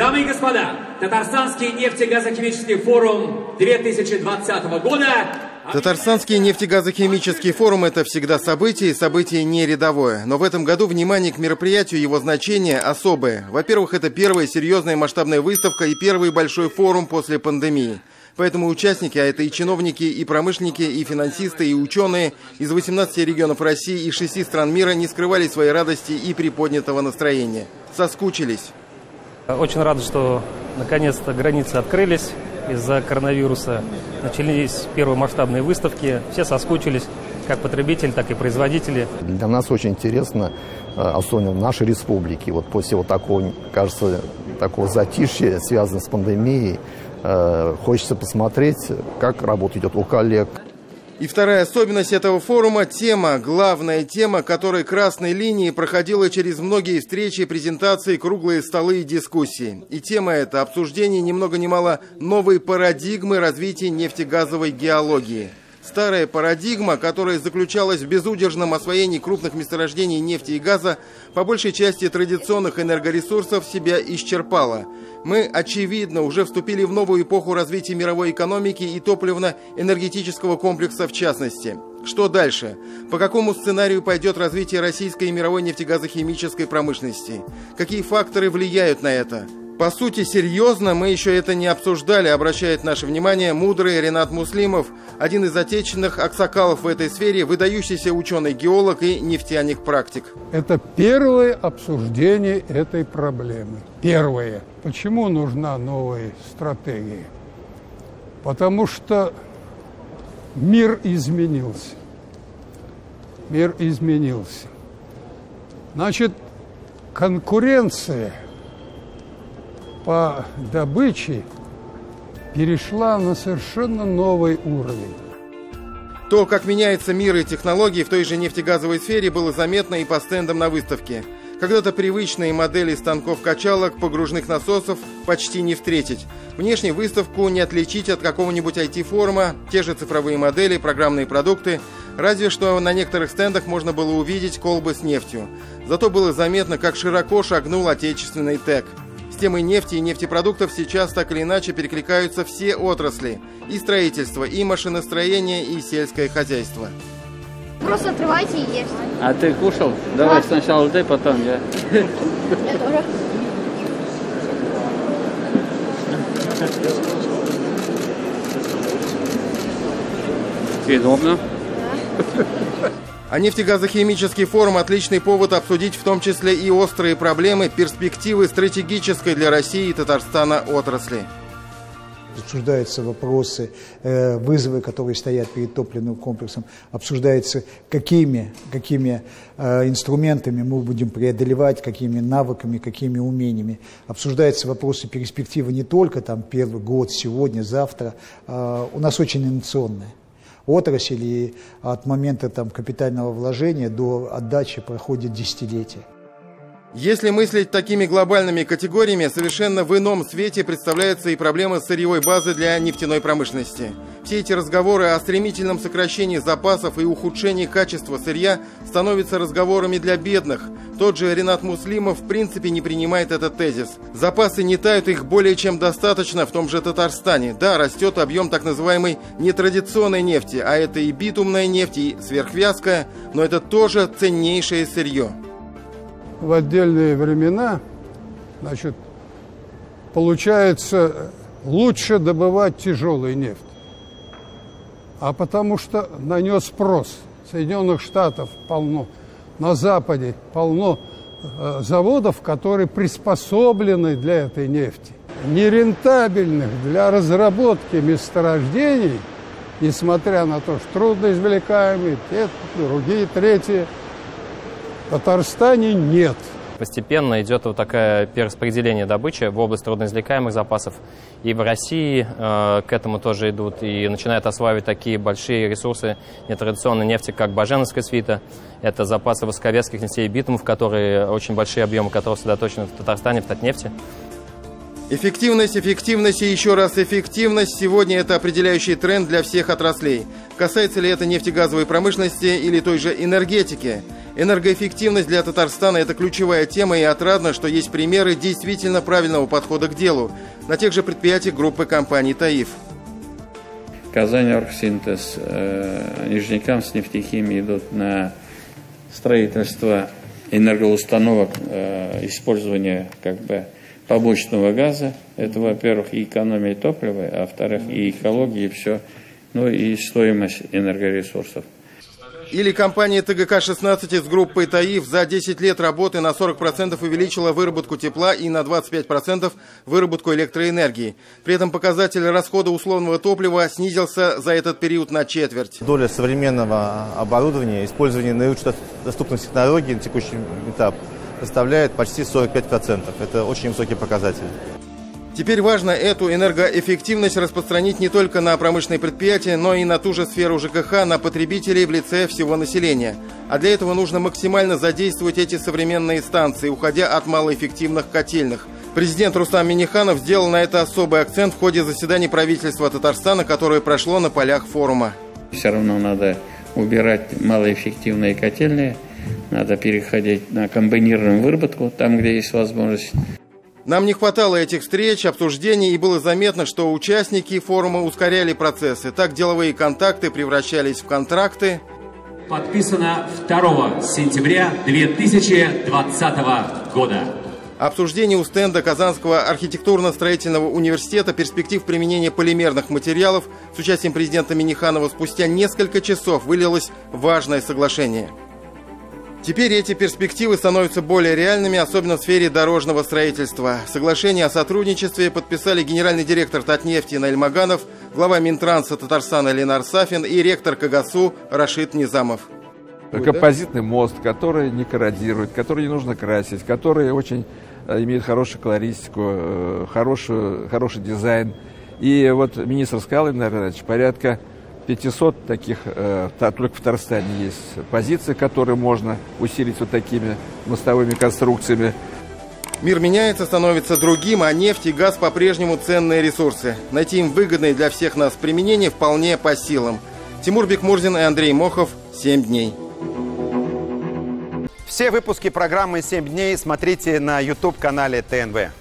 Дамы и господа, Татарстанский нефтегазохимический форум 2020 года. Татарстанский нефтегазохимический форум – это всегда событие, и событие не рядовое. Но в этом году внимание к мероприятию, его значение особое. Во-первых, это первая серьезная масштабная выставка и первый большой форум после пандемии. Поэтому участники, а это и чиновники, и промышленники, и финансисты, и ученые из 18 регионов России и 6 стран мира не скрывали своей радости и приподнятого настроения. Соскучились. Очень рад, что наконец-то границы открылись из-за коронавируса. Начались первые масштабные выставки. Все соскучились, как потребители, так и производители. Для нас очень интересно, особенно в нашей республике, вот после вот такого, кажется, такого затишья, связанного с пандемией, хочется посмотреть, как работа идет у коллег. И вторая особенность этого форума – тема, главная тема, которая красной линией проходила через многие встречи, презентации, круглые столы и дискуссии. И тема эта – обсуждение ни много ни мало новой парадигмы развития нефтегазовой геологии. Старая парадигма, которая заключалась в безудержном освоении крупных месторождений нефти и газа, по большей части традиционных энергоресурсов, себя исчерпала. Мы, очевидно, уже вступили в новую эпоху развития мировой экономики и топливно-энергетического комплекса в частности. Что дальше? По какому сценарию пойдет развитие российской и мировой нефтегазохимической промышленности? Какие факторы влияют на это? По сути, серьезно мы еще это не обсуждали, обращает наше внимание мудрый Ренат Муслимов, один из отечественных аксакалов в этой сфере, выдающийся ученый-геолог и нефтяник-практик. Это первое обсуждение этой проблемы. Первое. Почему нужна новая стратегия? Потому что мир изменился. Мир изменился. Значит, конкуренция по добыче перешла на совершенно новый уровень. То, как меняется мир и технологии в той же нефтегазовой сфере, было заметно и по стендам на выставке. Когда-то привычные модели станков-качалок, погружных насосов почти не встретить. Внешне выставку не отличить от какого-нибудь IT-форума, те же цифровые модели, программные продукты. Разве что на некоторых стендах можно было увидеть колбы с нефтью. Зато было заметно, как широко шагнул отечественный ТЭК. С темой нефти и нефтепродуктов сейчас так или иначе перекликаются все отрасли. И строительство, и машиностроение, и сельское хозяйство. Просто отрывайте и ешьте. А ты кушал? Давай сначала ты, потом я. Я тоже. Удобно. А нефтегазохимический форум – отличный повод обсудить в том числе и острые проблемы, перспективы стратегической для России и Татарстана отрасли. Обсуждаются вопросы, вызовы, которые стоят перед топливным комплексом, обсуждается, какими инструментами мы будем преодолевать, какими навыками, какими умениями. Обсуждаются вопросы перспективы не только там, первый год, сегодня, завтра. У нас очень инновационная отрасль, и от момента там, капитального вложения до отдачи проходит десятилетия. Если мыслить такими глобальными категориями, совершенно в ином свете представляется и проблема сырьевой базы для нефтяной промышленности. Все эти разговоры о стремительном сокращении запасов и ухудшении качества сырья становятся разговорами для бедных. Тот же Ренат Муслимов в принципе не принимает этот тезис. Запасы не тают, их более чем достаточно в том же Татарстане. Да, растет объем так называемой нетрадиционной нефти, а это и битумная нефть, и сверхвязкая, но это тоже ценнейшее сырье. В отдельные времена, значит, получается лучше добывать тяжелую нефть. А потому что на нее спрос. Соединенных Штатов полно, на Западе полно заводов, которые приспособлены для этой нефти. Нерентабельных для разработки месторождений, несмотря на то, что трудноизвлекаемые, другие, третьи, в Татарстане нет. Постепенно идет вот такое перераспределение добычи в область трудноизвлекаемых запасов. И в России к этому тоже идут и начинают осваивать такие большие ресурсы нетрадиционной нефти, как Баженовская свита. Это запасы высоковязких нефтей и битумов, которые очень большие объемы, которые сосредоточены в Татарстане, в Татнефти. Эффективность, эффективность и еще раз эффективность. Сегодня это определяющий тренд для всех отраслей. Касается ли это нефтегазовой промышленности или той же энергетики? Энергоэффективность для Татарстана – это ключевая тема, и отрадно, что есть примеры действительно правильного подхода к делу на тех же предприятиях группы компаний «Таиф». Казань, Оргсинтез, Нижнекамск, нефтехимия идут на строительство энергоустановок, использование побочного газа. Это, во-первых, и экономия топлива, а во-вторых, и экология, и все, и стоимость энергоресурсов. Или компания ТГК-16 из группы «Таиф» за 10 лет работы на 40% увеличила выработку тепла и на 25% выработку электроэнергии. При этом показатель расхода условного топлива снизился за этот период на четверть. Доля современного оборудования, использование наилучших доступных технологий на текущий этап составляет почти 45%. Это очень высокий показатель. Теперь важно эту энергоэффективность распространить не только на промышленные предприятия, но и на ту же сферу ЖКХ, на потребителей в лице всего населения. А для этого нужно максимально задействовать эти современные станции, уходя от малоэффективных котельных. Президент Рустам Минниханов сделал на это особый акцент в ходе заседания правительства Татарстана, которое прошло на полях форума. Все равно надо убирать малоэффективные котельные, надо переходить на комбинированную выработку, там, где есть возможность. Нам не хватало этих встреч, обсуждений, и было заметно, что участники форума ускоряли процессы. Так деловые контакты превращались в контракты. Подписано 2 сентября 2020 года. Обсуждение у стенда Казанского архитектурно-строительного университета перспектив применения полимерных материалов с участием президента Минниханова спустя несколько часов вылилось в важное соглашение. Теперь эти перспективы становятся более реальными, особенно в сфере дорожного строительства. Соглашение о сотрудничестве подписали генеральный директор Татнефти Наиль Маганов, глава Минтранса Татарстана Ленар Сафин и ректор КГСУ Рашид Низамов. Композитный мост, который не корродирует, который не нужно красить, который очень имеет хорошую колористику, хороший дизайн. И вот министр сказал, наверное, порядка 500 таких, только в Татарстане есть позиций, которые можно усилить вот такими мостовыми конструкциями. Мир меняется, становится другим, а нефть и газ по-прежнему ценные ресурсы. Найти им выгодное для всех нас применение вполне по силам. Тимур Бекмурзин и Андрей Мохов. 7 дней. Все выпуски программы «7 дней» смотрите на YouTube-канале ТНВ.